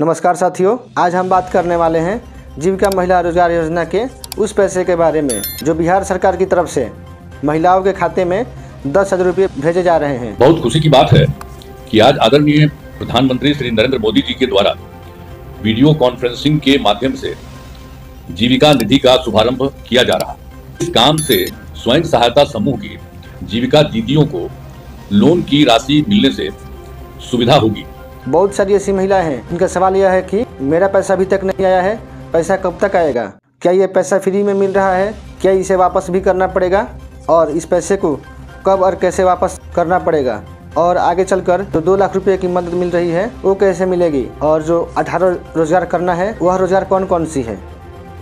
नमस्कार साथियों, आज हम बात करने वाले हैं जीविका महिला रोजगार योजना के उस पैसे के बारे में जो बिहार सरकार की तरफ से महिलाओं के खाते में 10,000 रुपये भेजे जा रहे हैं। बहुत खुशी की बात है कि आज आदरणीय प्रधानमंत्री श्री नरेंद्र मोदी जी के द्वारा वीडियो कॉन्फ्रेंसिंग के माध्यम से जीविका निधि का शुभारंभ किया जा रहा है। इस काम से स्वयं सहायता समूह की जीविका दीदियों को लोन की राशि मिलने से सुविधा होगी। बहुत सारी ऐसी महिलाएं हैं, इनका सवाल यह है कि मेरा पैसा अभी तक नहीं आया है, पैसा कब तक आएगा, क्या ये पैसा फ्री में मिल रहा है, क्या इसे वापस भी करना पड़ेगा और इस पैसे को कब और कैसे वापस करना पड़ेगा, और आगे चलकर जो 2 लाख रुपए की मदद मिल रही है वो कैसे मिलेगी, और जो 18 रोजगार करना है वह रोजगार कौन कौन सी है।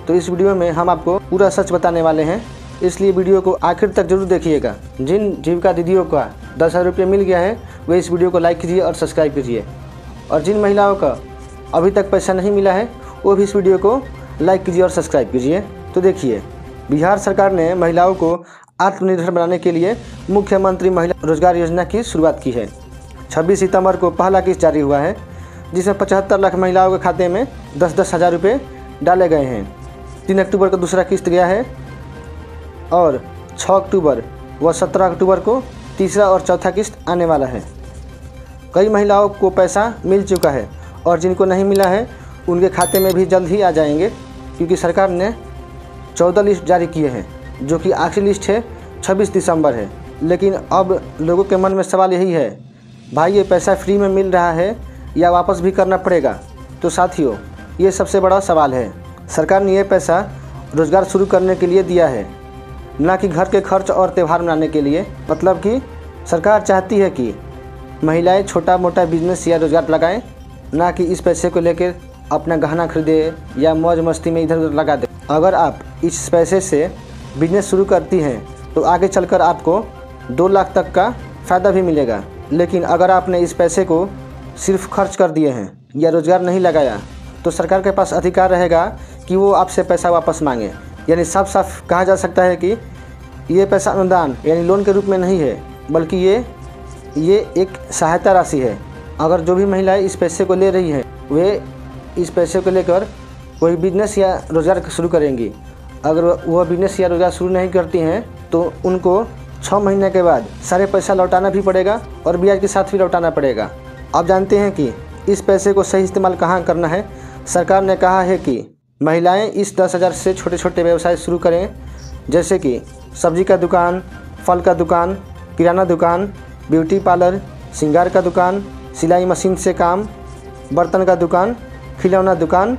तो इस वीडियो में हम आपको पूरा सच बताने वाले हैं, इसलिए वीडियो को आखिर तक जरूर देखिएगा। जिन जीविका दीदियों का 10,000 रुपये मिल गया है वे इस वीडियो को लाइक कीजिए और सब्सक्राइब कीजिए, और जिन महिलाओं का अभी तक पैसा नहीं मिला है वो भी इस वीडियो को लाइक कीजिए और सब्सक्राइब कीजिए। तो देखिए, बिहार सरकार ने महिलाओं को आत्मनिर्भर बनाने के लिए मुख्यमंत्री महिला रोजगार योजना की शुरुआत की है। 26 सितंबर को पहला किस्त जारी हुआ है, जिसमें 75 लाख महिलाओं के खाते में 10-10 हज़ार रुपये डाले गए हैं। 3 अक्टूबर को दूसरा किस्त गया है और 6 अक्टूबर व 17 अक्टूबर को तीसरा और चौथा किस्त आने वाला है। कई महिलाओं को पैसा मिल चुका है और जिनको नहीं मिला है उनके खाते में भी जल्द ही आ जाएंगे, क्योंकि सरकार ने 14 लिस्ट जारी किए हैं, जो कि आखिरी लिस्ट है 26 दिसंबर है। लेकिन अब लोगों के मन में सवाल यही है, भाई ये पैसा फ्री में मिल रहा है या वापस भी करना पड़ेगा। तो साथियों, ये सबसे बड़ा सवाल है। सरकार ने ये पैसा रोज़गार शुरू करने के लिए दिया है, ना कि घर के खर्च और त्यौहार मनाने के लिए। मतलब कि सरकार चाहती है कि महिलाएं छोटा मोटा बिजनेस या रोज़गार लगाएं, ना कि इस पैसे को लेकर अपना गहना खरीदे या मौज मस्ती में इधर उधर लगा दे। अगर आप इस पैसे से बिजनेस शुरू करती हैं तो आगे चलकर आपको 2 लाख तक का फ़ायदा भी मिलेगा। लेकिन अगर आपने इस पैसे को सिर्फ खर्च कर दिए हैं या रोज़गार नहीं लगाया तो सरकार के पास अधिकार रहेगा कि वो आपसे पैसा वापस मांगे। यानी साफ साफ कहा जा सकता है कि ये पैसा अनुदान यानी लोन के रूप में नहीं है, बल्कि ये एक सहायता राशि है। अगर जो भी महिलाएं इस पैसे को ले रही हैं वे इस पैसे को लेकर कोई बिजनेस या रोज़गार शुरू करेंगी। अगर वह बिजनेस या रोज़गार शुरू नहीं करती हैं तो उनको 6 महीने के बाद सारे पैसा लौटाना भी पड़ेगा और ब्याज के साथ भी लौटाना पड़ेगा। आप जानते हैं कि इस पैसे को सही इस्तेमाल कहाँ करना है। सरकार ने कहा है कि महिलाएं इस 10,000 से छोटे छोटे व्यवसाय शुरू करें, जैसे कि सब्जी का दुकान, फल का दुकान, किराना दुकान, ब्यूटी पार्लर, श्रृंगार का दुकान, सिलाई मशीन से काम, बर्तन का दुकान, खिलौना दुकान,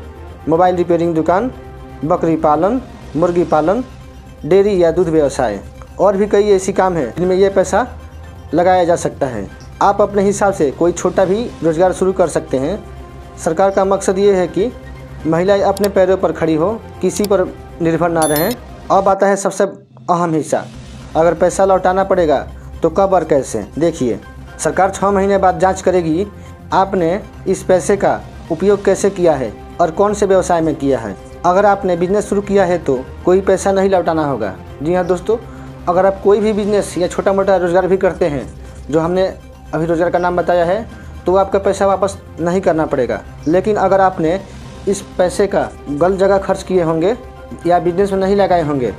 मोबाइल रिपेयरिंग दुकान, बकरी पालन, मुर्गी पालन, डेयरी या दूध व्यवसाय, और भी कई ऐसी काम हैं जिनमें यह पैसा लगाया जा सकता है। आप अपने हिसाब से कोई छोटा भी रोज़गार शुरू कर सकते हैं। सरकार का मकसद ये है कि महिलाएं अपने पैरों पर खड़ी हो, किसी पर निर्भर ना रहें। अब आता है सबसे अहम हिस्सा, अगर पैसा लौटाना पड़ेगा तो कब और कैसे। देखिए, सरकार 6 महीने बाद जांच करेगी आपने इस पैसे का उपयोग कैसे किया है और कौन से व्यवसाय में किया है। अगर आपने बिजनेस शुरू किया है तो कोई पैसा नहीं लौटाना होगा। जी हाँ दोस्तों, अगर आप कोई भी बिजनेस या छोटा मोटा रोज़गार भी करते हैं, जो हमने अभी रोज़गार का नाम बताया है, तो आपका पैसा वापस नहीं करना पड़ेगा। लेकिन अगर आपने इस पैसे का गलत जगह खर्च किए होंगे या बिजनेस में नहीं लगाए होंगे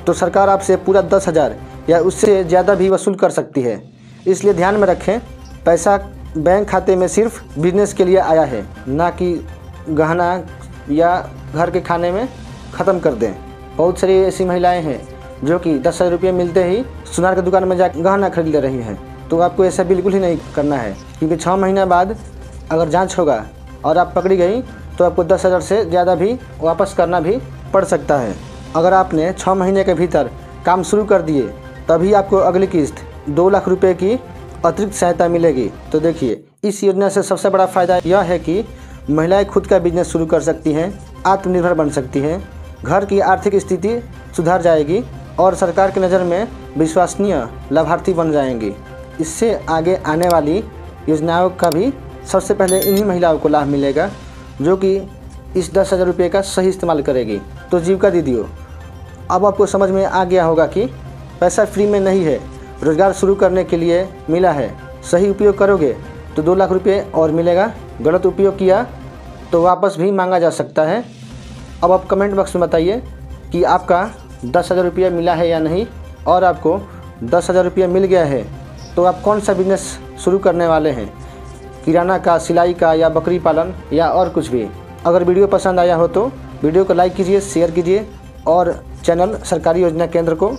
तो सरकार आपसे पूरा 10,000 या उससे ज़्यादा भी वसूल कर सकती है। इसलिए ध्यान में रखें, पैसा बैंक खाते में सिर्फ बिजनेस के लिए आया है, ना कि गहना या घर के खाने में ख़त्म कर दें। बहुत सारी ऐसी महिलाएं हैं जो कि 10,000 रुपये मिलते ही सुनार की दुकान में जाकर गहना खरीद ले रही हैं। तो आपको ऐसा बिल्कुल ही नहीं करना है, क्योंकि 6 महीने बाद अगर जाँच होगा और आप पकड़ी गई तो आपको 10,000 से ज़्यादा भी वापस करना भी पड़ सकता है। अगर आपने 6 महीने के भीतर काम शुरू कर दिए तभी आपको अगली किस्त 2 लाख रुपए की अतिरिक्त सहायता मिलेगी। तो देखिए, इस योजना से सबसे बड़ा फ़ायदा यह है कि महिलाएं खुद का बिजनेस शुरू कर सकती हैं, आत्मनिर्भर बन सकती हैं, घर की आर्थिक स्थिति सुधार जाएगी और सरकार की नज़र में विश्वसनीय लाभार्थी बन जाएंगी। इससे आगे आने वाली योजनाओं का भी सबसे पहले इन्हीं महिलाओं को लाभ मिलेगा, जो कि इस 10,000 रुपये का सही इस्तेमाल करेगी। तो जीविका दीदियों, अब आपको समझ में आ गया होगा कि पैसा फ्री में नहीं है, रोज़गार शुरू करने के लिए मिला है। सही उपयोग करोगे तो 2 लाख रुपये और मिलेगा, गलत उपयोग किया तो वापस भी मांगा जा सकता है। अब आप कमेंट बॉक्स में बताइए कि आपका 10,000 रुपया मिला है या नहीं, और आपको 10,000 रुपया मिल गया है तो आप कौन सा बिजनेस शुरू करने वाले हैं, किराना का, सिलाई का, या बकरी पालन, या और कुछ भी। अगर वीडियो पसंद आया हो तो वीडियो को लाइक कीजिए, शेयर कीजिए और चैनल सरकारी योजना केंद्र को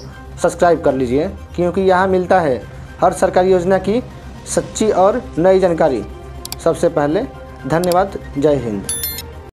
सब्सक्राइब कर लीजिए, क्योंकि यहाँ मिलता है हर सरकारी योजना की सच्ची और नई जानकारी सबसे पहले। धन्यवाद। जय हिंद।